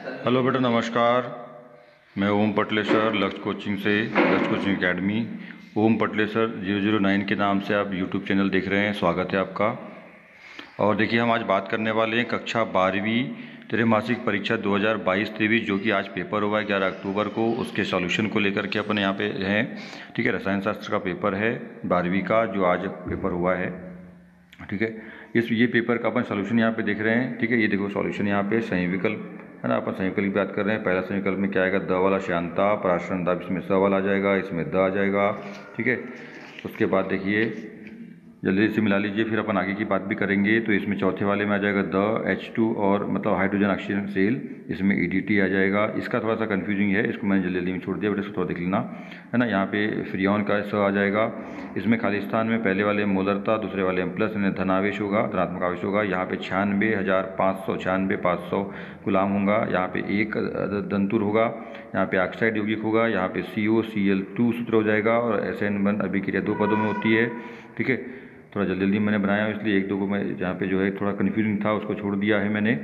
Hello बेटा, नमस्कार। मैं ओम पटलेसर, लक्ष्य कोचिंग से, लक्ष्य कोचिंग एकेडमी। ओम पटलेसर 009 के नाम से आप यूट्यूब चैनल देख रहे हैं। स्वागत है आपका। और देखिए, हम आज बात करने वाले हैं कक्षा 12वीं त्रैमासिक परीक्षा 2022-23 जो कि आज पेपर हुआ है 11 अक्टूबर को। उसके सॉल्यूशन को लेकर के अपन यहाँ पे हैं। ठीक है, रसायन शास्त्र का पेपर है 12वीं का, जो आज पेपर हुआ है। ठीक है, ये पेपर का अपन सॉल्यूशन यहाँ पे देख रहे हैं। ठीक है, ये देखो सॉल्यूशन यहाँ पे सही विकल्प है ना। अपन सही विकल्प की बात कर रहे हैं। पहला सही विकल्प में क्या आएगा, द वाला श्यांता, पराशरण दा, इसमें स वाला आ जाएगा, इसमें द आ जाएगा। ठीक है, उसके बाद देखिए, जल्दी से मिला लीजिए, फिर अपन आगे की बात भी करेंगे। तो इसमें चौथे वाले में आ जाएगा द H2 और मतलब हाइड्रोजन ऑक्सीजन सेल, इसमें EDT आ जाएगा। इसका थोड़ा सा कन्फ्यूजिंग है, इसको मैंने जल्दी में छोड़ दिया, बट इसको थोड़ा देख लेना है ना। यहाँ पे फ्रियोन का स आ जाएगा। इसमें खाली स्थान में पहले वाले मोलरता, दूसरे वाले में प्लस यानी धनावेश होगा, धनात्मक आवेश होगा। यहाँ पे 96,500 गुलाम होगा। यहाँ पे एक दंतुर होगा। यहाँ पे ऑक्साइड यौगिक होगा। यहाँ पे COCl2 सूत्र हो जाएगा। और SN1 अभिक्रिया 2 पदों में होती है। ठीक है, थोड़ा जल्दी मैंने बनाया, इसलिए एक दो को मैं जहाँ पे जो है थोड़ा कन्फ्यूजन था उसको छोड़ दिया है मैंने।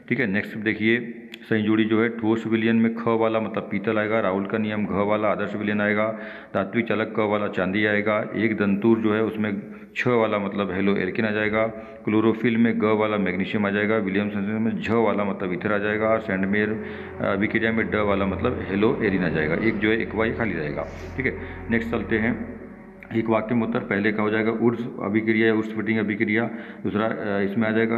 ठीक है, नेक्स्ट देखिए, संयोजी जो है ठोस विलयन में ख वाला मतलब पीतल आएगा, राहुल का नियम घ वाला आदर्श विलयन आएगा, धात्विक चालक क वाला चांदी आएगा, एक दंतुर जो है उसमें छ वाला मतलब हेलो एल्किन आ जाएगा, क्लोरोफिल में ग वाला मैग्नीशियम आ जाएगा, विलियम संश्लेषण में झ वाला मतलब इथर आ जाएगा, और सैंडमेयर अभिक्रिया में ड वाला मतलब हेलो एरिन आ जाएगा। एक जो है एक वाई खाली रहेगा। ठीक है, नेक्स्ट चलते हैं। एक वाक्य में उत्तर पहले का हो जाएगा उर्स अभिक्रिया या उर्स फिटिंग अभिक्रिया। दूसरा इसमें आ जाएगा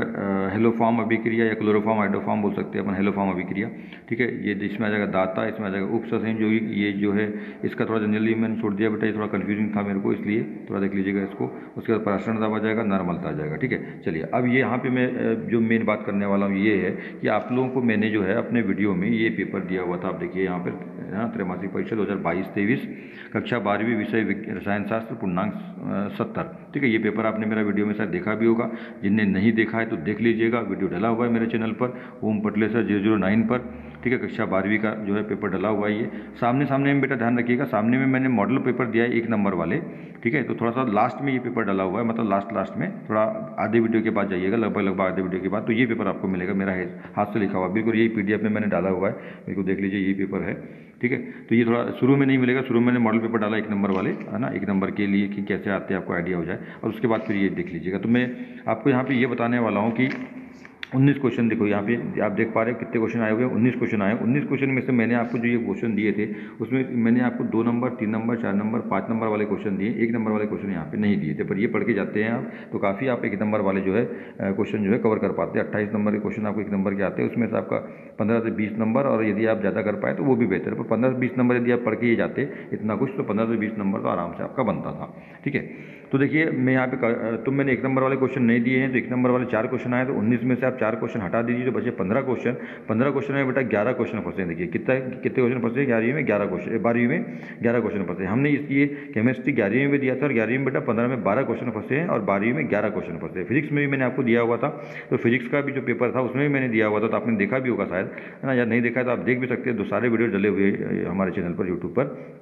हेलोफॉर्म अभिक्रिया या क्लोरोफॉर्म हाइड्रोफॉर्म बोल सकते हैं अपन, हेलोफॉर्म अभिक्रिया। ठीक है, ये इसमें आ जाएगा दाता, इसमें आ जाएगा उपसंयोजन जो ये जो है इसका थोड़ा जनरली मैंने छोड़ दिया बेटा, ये थोड़ा कन्फ्यूजिंग था मेरे को, इसलिए थोड़ा देख लीजिएगा इसको। उसके बाद पराशरण दाब आ जाएगा, नॉर्मलता आ जाएगा। ठीक है, चलिए अब ये यहाँ पे मैं जो मेन बात करने वाला हूँ ये है कि आप लोगों को मैंने जो है अपने वीडियो में ये पेपर दिया हुआ था। आप देखिए यहाँ पर त्रैमासिक परीक्षा 2022-23 कक्षा 12वीं विषय रसायन शास्त्र पूर्णांक 70। ठीक है, ये पेपर आपने मेरा वीडियो में शायद देखा भी होगा। जिनने नहीं देखा है तो देख लीजिएगा, वीडियो डला हुआ है मेरे चैनल पर ओम पटलेसर 009 पर। ठीक है, कक्षा 12वीं का जो है पेपर डला हुआ है। ये सामने सामने में बेटा ध्यान रखिएगा, सामने में मैंने मॉडल पेपर दिया है 1 नंबर वाले। ठीक है, तो थोड़ा सा लास्ट में ये पेपर डला हुआ है, मतलब लास्ट में थोड़ा आधे वीडियो के बाद जाइएगा, लगभग आधे वीडियो के बाद, तो ये पेपर आपको मिलेगा। मेरा हाथ से लिखा हुआ बिल्कुल यही PDF में मैंने डाला हुआ है, बिल्कुल देख लीजिए ये पेपर है। ठीक है, तो ये थोड़ा शुरू में नहीं मिलेगा, शुरू में मैंने मॉडल पेपर डाला 1 नंबर वाले है ना, 1 नंबर के लिए कि कैसे आते हैं आपको आइडिया हो जाए, और उसके बाद फिर ये देख लीजिएगा। तो मैं आपको यहाँ पे ये बताने वाला हूँ कि 19 क्वेश्चन देखो यहाँ पे आप देख पा रहे हो कितने क्वेश्चन आए हुए हैं। 19 क्वेश्चन आए हैं। 19 क्वेश्चन में से मैंने आपको जो ये क्वेश्चन दिए थे उसमें मैंने आपको 2 नंबर, 3 नंबर, 4 नंबर, 5 नंबर वाले क्वेश्चन दिए, 1 नंबर वाले क्वेश्चन यहाँ पे नहीं दिए थे। पर ये पढ़ के जाते हैं आप तो काफ़ी आप 1 नंबर वाले जो है क्वेश्चन जो है कवर कर पाते हैं। 28 नंबर के क्वेश्चन आपको 1 नंबर के आते हैं, उसमें से आपका 15 से 20 नंबर, और यदि आप ज़्यादा कर पाए तो वो भी बेहतर है। पर 15 से 20 नंबर यदि आप पढ़ के ये जाते इतना कुछ, तो 15 से 20 नंबर तो आराम से आपका बनता था। ठीक है, तो देखिए मैं यहाँ पे तो मैंने 1 नंबर वाले क्वेश्चन नहीं दिए हैं, तो 1 नंबर वाले 4 क्वेश्चन आए, तो 19 में से आप 4 क्वेश्चन हटा दीजिए तो बचे 15 क्वेश्चन। 15 क्वेश्चन में बेटा 11 क्वेश्चन फंसे। देखिए कितने क्वेश्चन फंसे 11वीं में, 11 क्वेश्चन 12वीं में 11 क्वेश्चन फंसे। हमने इसकी केमिस्ट्री 11वीं में दिया था, और 11वीं में बेटा 15 में 12 क्वेश्चन फंसे हैं, और 12वीं में 11 क्वेश्चन फंसे। फिजिक्स में भी मैंने आपको दिया हुआ था, तो फिजिक्स का भी जो पेपर था उसमें भी मैंने दिया हुआ था, तो आपने देखा भी होगा शायद, है ना। या नहीं देखा है तो आप देख भी सकते हैं, 2 सारे वीडियो डले हुए हमारे चैनल पर, यूट्यूब पर।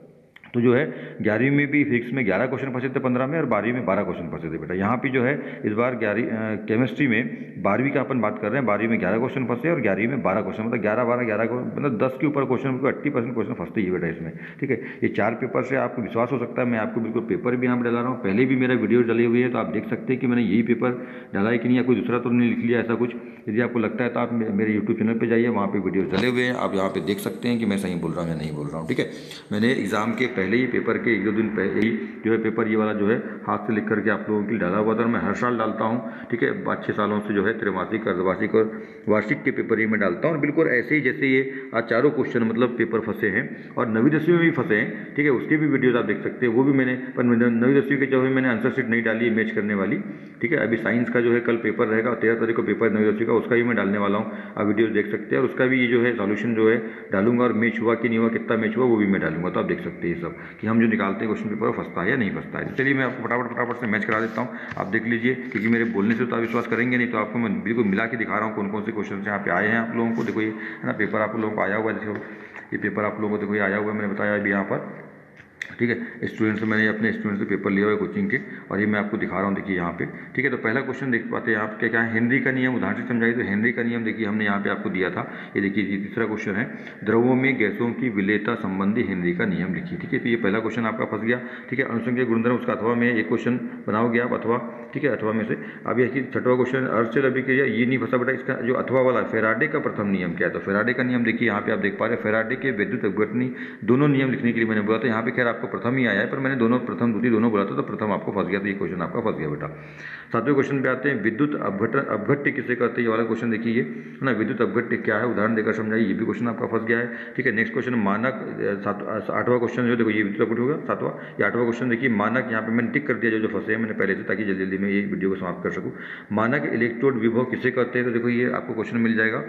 तो जो है 11वीं में भी फिजिक्स में 11 क्वेश्चन फंसे थे 15 में, और 12वीं में 12 क्वेश्चन फंसे थे बेटा। यहाँ पे जो है इस बार 11 केमिस्ट्री में 12वीं का अपन बात कर रहे हैं, 12वीं में 11 क्वेश्चन फंसे और 11वीं में 12 क्वेश्चन, मतलब 11 12 11 मतलब 10 के ऊपर क्वेश्चन, 80% क्वेश्चन फंसते ही बेटा इसमें। ठीक है, ये 4 पेपर से आपको विश्वास हो सकता है, मैं आपको बिल्कुल पेपर भी यहाँ पर डला रहा हूँ। पहले भी मेरा वीडियो डली हुई है, तो आप देख सकते हैं कि मैंने यही पेपर डाला है कि नहीं, या कोई दूसरा तो नहीं लिख लिया ऐसा कुछ। यदि आपको लगता है तो आप मेरे यूट्यूब चैनल पर जाइए, वहाँ पर वीडियो डले हुए हैं, आप यहाँ पर देख सकते हैं कि मैं सही बोल रहा हूँ या नहीं बोल रहा हूँ। ठीक है, मैंने एग्जाम के पहले ही पेपर के 1-2 दिन पहले ही जो है पेपर ये वाला जो है हाथ से लिख करके आप लोगों के लिए डाला हुआ था, और मैं हर साल डालता हूँ। ठीक है, 5-6 सालों से जो है त्रैमासिक, अर्धवार्षिक और वार्षिक के पेपर ही मैं डालता हूँ, और बिल्कुल ऐसे ही जैसे ये आज चारों क्वेश्चन मतलब पेपर फंसे हैं, और 9वीं 10वीं में भी फंसे हैं। ठीक है, उसके भी वीडियोज आप देख सकते हैं, वो भी मैंने, पर 9वीं 10वीं के जो है मैंने आंसर शीट नहीं डाली है मैच करने वाली। ठीक है, अभी साइंस का जो है कल पेपर रहेगा, 13 तारीख को पेपर 9वीं 10वीं का, उसका भी मैं डालने वाला हूँ। आप वीडियो देख सकते हैं, और उसका भी जो है सॉल्यूशन जो है डालूंगा, और मैच हुआ कि नहीं हुआ, कितना मैच हुआ वो भी मैं डालूंगा। तो आप देख सकते हैं ये सब कि हम जो निकालते हैं क्वेश्चन पेपर फंसता है या नहीं फंसता है। चलिए मैं आपको फटाफट से मैच करा देता हूँ, आप देख लीजिए, क्योंकि मेरे बोलने से तो आप विश्वास करेंगे नहीं, तो आपको मैं बिल्कुल मिला के दिखा रहा हूँ कौन कौन से क्वेश्चन यहाँ पे आए हैं आप लोगों को। देखो ये है ना पेपर आप लोगों को आया हुआ है, देखो ये पेपर आप लोगों को देखो ये आया हुआ है, मैंने बताया अभी यहाँ पर। ठीक है। स्टूडेंट्स, मैंने अपने स्टूडेंट से पेपर लिया हुआ है कोचिंग के, और ये मैं आपको दिखा रहा हूँ, देखिए यहाँ पे। ठीक है, तो पहला क्वेश्चन देख पाते हैं आप, क्या है हेनरी का नियम, उदाहरण से समझाइए। तो हेनरी का नियम देखिए हमने यहाँ पे आपको दिया था, ये देखिए ये तीसरा क्वेश्चन है, द्रवों में गैसों की विलेयता संबंधी हेनरी का नियम लिखिए। ठीक है, तो ये पहला क्वेश्चन आपका फंस गया। ठीक है, अनुसंख्यक गुणधर्म, उसका अथवा में एक क्वेश्चन बनाओगे आप, अथवा। ठीक है, अथवा में से। अब ये छठवां क्वेश्चन, अर्धशेल अभिक्रिया, ये नहीं फंसा बेटा। इसका जो अथवा वाला फेराडे का प्रथम नियम क्या है, तो फेराडे का नियम देखिए यहाँ पे आप देख पा रहे हैं, फेराडे के विद्युत अपघटनी दोनों नियम लिखने के लिए मैंने बोला था। यहाँ पे खैर आपको प्रथम ही आया है, पर मैंने दोनों प्रथम द्वितीय दोनों बोला था, तो प्रथम आपको फंस गया, तो ये क्वेश्चन आपका फंस गया बेटा। सातवें क्वेश्चन पे आते हैं, विद्युत अपघट्य किसे कहते हैं, ये वाला क्वेश्चन देखिए, ये है ना, विद्युत अपघट्य क्या है, उदाहरण देकर समझाइए, ये भी क्वेश्चन आपका फंस गया है। ठीक है, नेक्स्ट क्वेश्चन मानक, आठवां क्वेश्चन जो देखो, ये विद्युत अपघट्य होगा सातवां। ये आठवां क्वेश्चन देखिए, मानक, यहाँ पे मैंने टिक कर दिया जो फंसे हैं मैंने पहले से, ताकि जल्दी जल्दी में ये वीडियो को समाप्त कर सकूँ। मानक इलेक्ट्रोड विभव किसे कहते हैं, तो देखो ये आपको क्वेश्चन मिल जाएगा,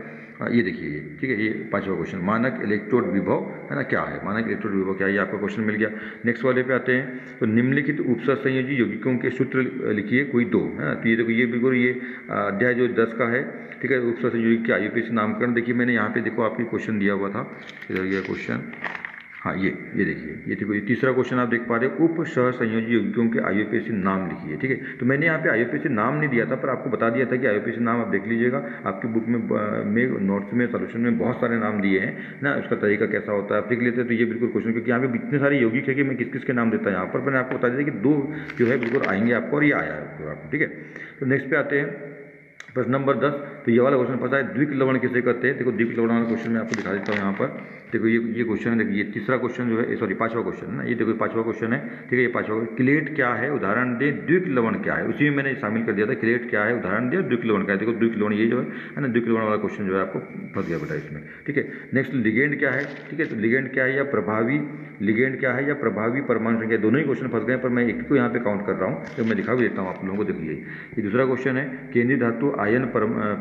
ये देखिए ये। ठीक है, ये पांचवा क्वेश्चन, मानक इलेक्ट्रोड विभव है ना क्या है, मानक इलेक्ट्रोड विभव क्या है, ये आपका क्वेश्चन मिल गया। नेक्स्ट वाले पे आते हैं, तो निम्नलिखित उपसर्ग संयोजी यौगिकों के सूत्र लिखिए कोई दो, है ना। तो ये देखो, ये बिल्कुल ये अध्याय जो 10 का है। ठीक है, उपसर्ग संयोजी के IUPAC नामकरण देखिए, मैंने यहाँ पे देखो आपकी क्वेश्चन दिया हुआ था, इधर ये क्वेश्चन, हाँ ये देखिए, ये देखो, ये तीसरा क्वेश्चन आप देख पा रहे हो, उप सह संयोजी यौगिकों के IUPAC नाम लिखिए। ठीक है, तो मैंने यहाँ पे IUPAC नाम नहीं दिया था, पर आपको बता दिया था कि IUPAC नाम आप देख लीजिएगा, आपकी बुक में नोट्स में सोल्यूशन में बहुत सारे नाम दिए हैं ना, उसका तरीका कैसा होता है आप देख लेते हैं। तो ये बिल्कुल क्वेश्चन, क्योंकि यहाँ पे इतने सारे यौगिक है कि मैं किस किस के नाम देता है यहाँ पर, मैंने आपको बता दिया कि दो जो है बिल्कुल आएंगे आपको, और ये आया है आपको। ठीक है, तो नेक्स्ट पे आते हैं, प्रश्न नंबर 10। तो ये वाला क्वेश्चन पता है, द्विक लवण किसे कहते हैं। देखो द्विक लवण वाला क्वेश्चन मैं आपको दिखा देता हूँ यहाँ पर। देखो ये क्वेश्चन है, देखिए ये तीसरा क्वेश्चन जो है, सॉरी पांचवा क्वेश्चन है ना, ये देखो पांचवा क्वेश्चन है। ठीक है, ये पांचवा, क्लेट क्या है, उदाहरण दे, द्विक लवण क्या है, उसी में मैंने शामिल कर दिया था, क्लेट क्या है, उदाहरण दे, द्विक लवण क्या है। देखो द्विक लवण ये जो है ना, द्विक लवण वाला क्वेश्चन जो है आपको फंस गया बेटा इसमें। ठीक है, नेक्स्ट लिगेंड क्या है। ठीक है, तो लिगेंड क्या है, या प्रभावी लिगेंड क्या है, या प्रभावी परमाणु संख्या, दोनों ही क्वेश्चन फंस गए, पर मैं एक को यहाँ पे काउंट कर रहा हूँ, तो मैं दिखा भी देता हूँ आप लोगों को। देखिए ये दूसरा क्वेश्चन है, केंद्रीय धातु आयन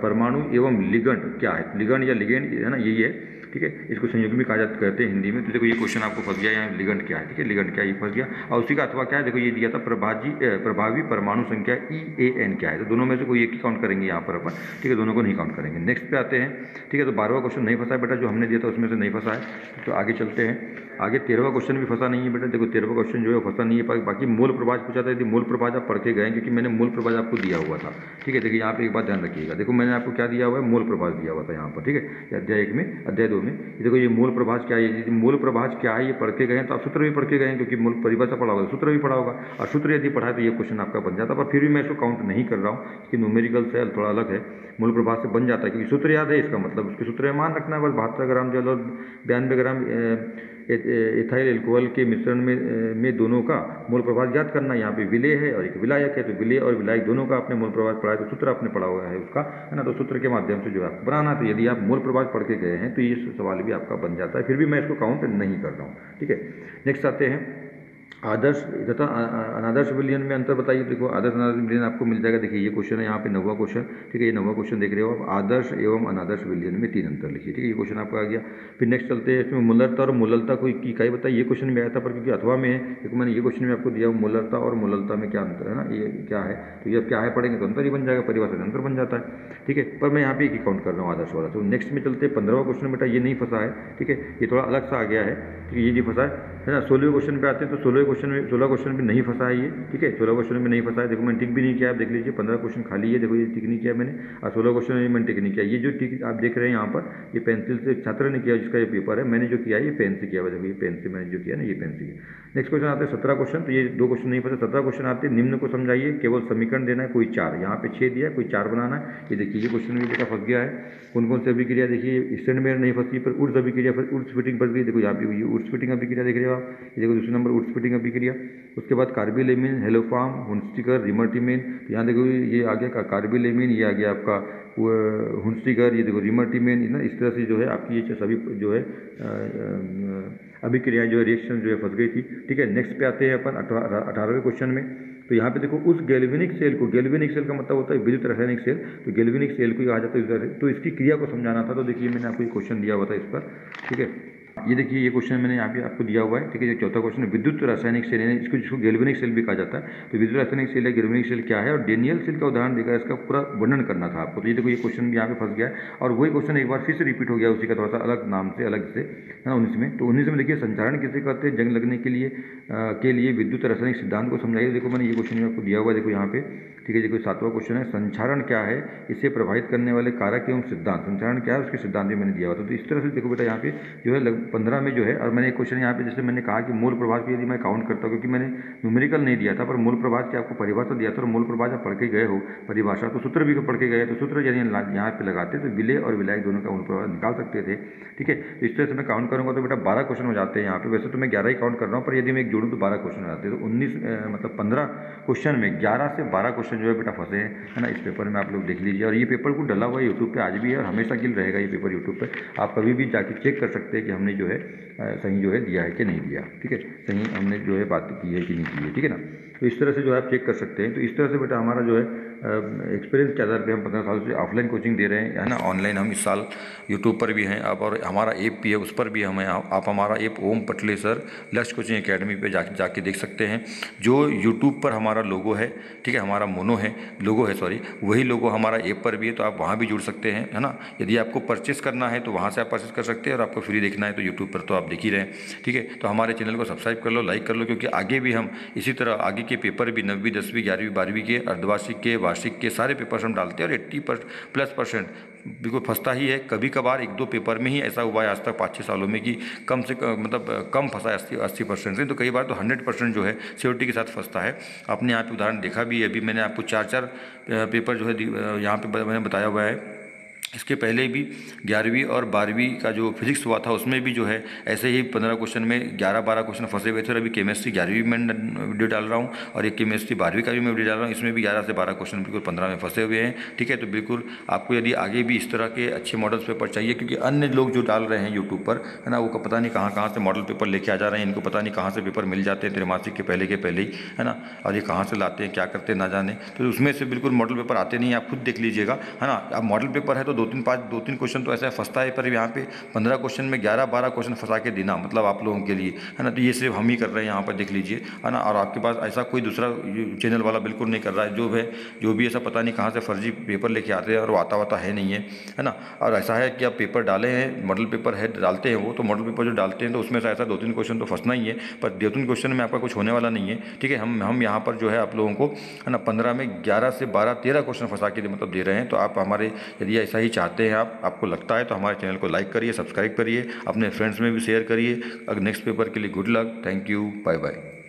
परमाणु एवं लिगंड क्या है, लिगंड या लिगेंड है ना, यही है। ठीक है, इसको संयुग्मी भी कहा जाता कहते हैं हिंदी में। तो देखो ये क्वेश्चन आपको फंस गया, यहाँ लिगंड क्या है। ठीक है, लिगंड क्या है, ये फंस गया। और उसी का अथवा क्या है, देखो ये दिया था, प्रभावी परमाणु संख्या EAN क्या है। तो दोनों में से कोई एक ही काउंट करेंगे यहाँ पर अपन। ठीक है, दोनों को नहीं काउंट करेंगे। नेक्स्ट पे आते हैं। ठीक है, तो 12वां क्वेश्चन नहीं फंसा है बेटा, जो हमने दिया था उसमें से नहीं फंसा है। तो आगे चलते हैं, आगे 13वां क्वेश्चन भी फंसा नहीं है बेटा। देखो 13वां क्वेश्चन जो है फंसा नहीं है, बाकी मूल प्रभाज पूछा था, यदि मूल प्रभाज आप पढ़ के गए, क्योंकि मैंने मूल प्रभाज आपको दिया हुआ था। ठीक है, देखिए यहाँ पे एक बात ध्यान रखिएगा, देखो मैंने आपको क्या दिया हुआ है, मूल प्रभाज दिया हुआ था यहाँ पर। ठीक है, अध्याय 1 में, अध्याय 2 में। देखो ये मूल प्रभाज क्या है, यदि मूल प्रभाज क्या है ये पढ़ के गए, तो आप सूत्र भी पढ़ के गए, क्योंकि मूल परिभाषा पढ़ा होगा, सूत्र भी पढ़ा होगा, और सूत्र यदि पढ़ा तो ये क्वेश्चन आपका बन जाता। पर फिर भी मैं इसको काउंट नहीं कर रहा हूँ, क्योंकि न्यूमेरिकल से थोड़ा अलग है, मूल प्रभाज से बन जाता है, क्योंकि सूत्र याद है, इसका मतलब उसके सूत्र में मान रखना है बस। 72 ग्राम जल और 92 ग्राम एथाइल एल्कोहल के मिश्रण में दोनों का मूल प्रभाज ज्ञात करना। यहाँ पे विलेय है और एक विलायक है, तो विलेय और विलायक दोनों का आपने मूल प्रभाज पढ़ा है, तो सूत्र आपने पढ़ा हुआ है उसका, है ना। तो सूत्र के माध्यम से जो है बनाना, तो यदि आप मूल प्रभाज पढ़ के गए हैं तो ये सवाल भी आपका बन जाता है। फिर भी मैं इसको काउंट नहीं कर रहा हूँ। ठीक है, नेक्स्ट आते हैं, आदर्श तथा अनादर्श विलयन में अंतर बताइए। देखो आदर्श अनादर्श विलयन आपको मिल जाएगा। देखिए ये क्वेश्चन है यहाँ पे 9वां क्वेश्चन। ठीक है, ये 9वां क्वेश्चन देख रहे हो आप, आदर्श एवं अनादर्श विलयन में 3 अंतर लिखिए। ठीक है, ये क्वेश्चन आपका आ गया। फिर नेक्स्ट चलते हैं, इसमें मूलरता और मूललता कोई की इकाई बताइए। ये क्वेश्चन भी आया था, पर क्योंकि अथवा में है, क्योंकि मैंने ये क्वेश्चन भी आपको दिया, मूलरता और मूललता में क्या अंतर है ना, ये क्या है, तो ये क्या है पढ़ेंगे तो अंतर ही बन जाएगा, परिभाषा से अंतर बन जाता है। ठीक है, पर मैं यहाँ पे एक ही काउंट कर रहा हूँ, आदर्श वाला। तो नेक्स्ट में चलते हैं, 15वां क्वेश्चन बेटा ये नहीं फंसा है। ठीक है, ये थोड़ा अलग सा आ गया है, ठीक है, ये नहीं फंसा है ना। 16वें क्वेश्चन पे आते हैं, तो 16 क्वेश्चन भी नहीं फंसा है ये। ठीक है, 16 क्वेश्चन में नहीं फंसा है। देखो मैंने टिक भी नहीं किया, आप देख लीजिए, 15 क्वेश्चन खाली है, देखो ये टिक नहीं किया मैंने, और 16 क्वेश्चन में मैंने टिक नहीं किया। ये जो टिक आप देख रहे हैं यहाँ पर, ये पेंसिल से छात्र ने किया जिसका ये पेपर है, मैंने जो किया है ये पेन से किया हुआ। देखो ये पेन से मैंने जो किया ना, ये पेन से किया। नेक्स्ट क्वेश्चन आते हैं 17 क्वेश्चन, तो ये 2 क्वेश्चन नहीं फंसे। 17 क्वेश्चन आते हैं, निम्न को समझाइए, केवल समीकरण देना है, कोई 4, यहाँ पे 6 दिया है, कोई 4 बनाना है। ये देखिए ये क्वेश्चन भी बेटा फंस गया है। कौन कौन सी अभिक्रिया, देखिए स्टैंड में नहीं फंसी, पर उर्स अभिक्रिया, उर्स फिटिंग फंस गई। देखो यहाँ पे ये उर्स फिटिंग अभिक्रिया देख रहे हो आप, ये देखो दूसरे नंबर उर्स फिटिंग अभिक्रिया। उसके बाद कार्बिलेमिन, हेलोफार्म, हुंस्टिकर, रिमर्टिमेन। तो यहाँ देखो ये आ गया कार्बिलेमिन, ये आ गया आपका हुंस्टिकर, ये देखो रिमर्टिमेन, ना इस तरह से जो है आपकी ये सभी जो है अभिक्रियाएं जो है, रिएक्शन जो है फंस गई थी। ठीक है, नेक्स्ट पे आते हैं अपन 18वें क्वेश्चन में। तो यहाँ पे देखो उस गैल्वेनिक सेल को, गैल्वेनिक सेल का मतलब होता है विद्युत रासायनिक सेल, तो गैल्वेनिक सेल को कहा जाता है, तो इसकी क्रिया को समझाना था। तो देखिए मैंने आपको एक क्वेश्चन दिया हुआ था इस पर। ठीक है, ये देखिए ये क्वेश्चन मैंने यहाँ पे आपको दिया हुआ है, ठीक है। जो चौथा क्वेश्चन है विद्युत रासायनिक सेल, यानी इसको जिसको गैल्वेनिक सेल भी कहा जाता है। तो विद्युत रासायनिक सेल या गैल्वेनिक सेल क्या है और डेनियल सेल का उदाहरण देकर इसका पूरा वर्णन करना था आपको। तो ये देखो ये क्वेश्चन भी यहाँ पे फंस गया है और वही क्वेश्चन एक बार फिर से रिपीट हो गया उसी का थोड़ा सा अलग नाम से, अलग से, है ना। 19 में, तो 19 में देखिए संचारण किसे कहते हैं, जंग लगने के लिए विद्युत रासायनिक सिद्धांत को समझाइए। देखो मैंने ये क्वेश्चन आपको दिया हुआ है, देखो यहाँ पे, ठीक है। देखो 7वां क्वेश्चन है संचारण क्या है, इसे प्रभावित करने वाले कारक एवं सिद्धांत। संचारण क्या है उसके सिद्धांत भी मैंने दिया हुआ था। तो इस तरह से देखो बेटा यहाँ पे जो है 15 में जो है, और मैंने एक क्वेश्चन यहाँ पे जैसे मैंने कहा कि मूल प्रभाव की यदि मैं काउंट करता हूँ, क्योंकि मैंने न्यूमेरिकल नहीं दिया था पर मूल प्रभाव की आपको परिभाषा दिया था, और मूल प्रभाव जब पढ़ के गए हो परिभाषा, तो सूत्र भी पढ़ के गए, तो सूत्र यदि यहाँ पे लगाते तो विलय और विलायक दोनों का मूल प्रभाव निकाल सकते थे, ठीक है। तो इस तरह से मैं काउंट करूँगा तो बेटा 12 क्वेश्चन हो जाते हैं यहाँ पे। वैसे तो मैं 11 ही काउंट कर रहा हूँ, पर यदि मैं एक जोड़ूँ तो 12 क्वेश्चन हो जाते हैं। तो 19 मतलब 15 क्वेश्चन में 11 से 12 क्वेश्चन जो है बेटा फंसे हैं, है ना। इस पेपर में आप लोग देख लीजिए, और ये पेपर को डला हुआ है यूट्यूब पे आज भी है और हमेशा के लिए रहेगा ये पेपर यूट्यूब पे। आप कभी भी जाके चेक कर सकते हैं कि हमने जो है सही जो है दिया है कि नहीं दिया, ठीक है। सही हमने जो है बात की है कि नहीं की है, ठीक है ना। तो इस तरह से जो है आप चेक कर सकते हैं। तो इस तरह से बेटा हमारा जो है एक्सपीरियंस के आधार पे हम 15 साल से ऑफलाइन कोचिंग दे रहे हैं, है ना। ऑनलाइन हम इस साल यूट्यूब पर भी हैं आप, और हमारा ऐप भी है उस पर भी हमें आप हमारा ऐप ओम पटलेसर लक्ष्य कोचिंग एकेडमी पे जाके देख सकते हैं। जो यूट्यूब पर हमारा लोगो है, ठीक है, हमारा मोनो है लोगो है, सॉरी, वही लोगो हमारा ऐप पर भी है, तो आप वहाँ भी जुड़ सकते हैं, है ना। यदि आपको परचेस करना है तो वहाँ से आप परचेस कर सकते हैं, और आपको फ्री देखना है तो यूट्यूब पर तो आप देख ही रहे हैं, ठीक है। तो हमारे चैनल को सब्सक्राइब कर लो, लाइक कर लो, क्योंकि आगे भी हम इसी तरह आगे के पेपर भी 9वीं 10वीं 11वीं 12वीं के अर्धवार्षिक के वार्षिक के सारे पेपर हम डालते हैं, और 80+% बिल्कुल फंसता ही है। कभी कभार 1-2 पेपर में ही ऐसा हुआ है आज तक 5-6 सालों में कि कम से कम मतलब कम फंसा है 80% से, तो कई बार तो 100% जो है सिक्योरिटी के साथ फंसता है। आपने यहाँ पे उदाहरण देखा भी है, अभी मैंने आपको 4 पेपर जो है यहाँ पे मैंने बताया हुआ है। इसके पहले भी 11वीं और 12वीं का जो फिजिक्स हुआ था उसमें भी जो है ऐसे ही 15 क्वेश्चन में 11-12 क्वेश्चन फंसे हुए थे, और अभी केमिस्ट्री 11वीं में वीडियो डाल रहा हूँ, और एक केमिस्ट्री 12वीं का भी मैं वीडियो डाल रहा हूँ, इसमें भी 11 से 12 क्वेश्चन बिल्कुल 15 में फंसे हुए हैं, ठीक है। तो बिल्कुल आपको यदि आगे भी इस तरह के अच्छे मॉडल्स पेपर चाहिए, क्योंकि अन्य लोग जो डाल रहे हैं यूट्यूब पर, है ना, वो पता नहीं कहाँ से मॉडल पेपर लेके आ जा रहे हैं, इनको पता नहीं कहाँ से पेपर मिल जाते हैं त्रैमासिक के पहले ही, है ना, और ये कहाँ से लाते हैं क्या करते हैं ना जाने। तो उसमें से बिल्कुल मॉडल पेपर आते नहीं, आप खुद देख लीजिएगा, है ना। अब मॉडल पेपर है तो 2-3 क्वेश्चन तो ऐसा फंसता है, पर यहाँ पे 15 क्वेश्चन में 11-12 क्वेश्चन फंसा के देना मतलब आप लोगों के लिए, है ना। तो ये सिर्फ हम ही कर रहे हैं यहाँ पर, देख लीजिए, है ना। और आपके पास ऐसा कोई दूसरा चैनल वाला बिल्कुल नहीं कर रहा है, जो भी ऐसा पता नहीं कहाँ से फर्जी पेपर लेके आते हैं, और वो आता है नहीं है ना। और ऐसा है कि आप पेपर डाले हैं, मॉडल पेपर है डालते हैं वो, तो मॉडल पेपर जो डालते हैं तो उसमें से ऐसा 2-3 क्वेश्चन तो फंसना ही है, पर 2-3 क्वेश्चन में आपका कुछ होने वाला नहीं है, ठीक है। हम यहाँ पर जो है आप लोगों को, है ना, 15 में 11 से 12-13 क्वेश्चन फंसा के मतलब दे रहे हैं। तो आप हमारे यदि ऐसा ही चाहते हैं आपको लगता है तो हमारे चैनल को लाइक करिए, सब्सक्राइब करिए, अपने फ्रेंड्स में भी शेयर करिए। अगर नेक्स्ट पेपर के लिए good luck, thank you, bye bye.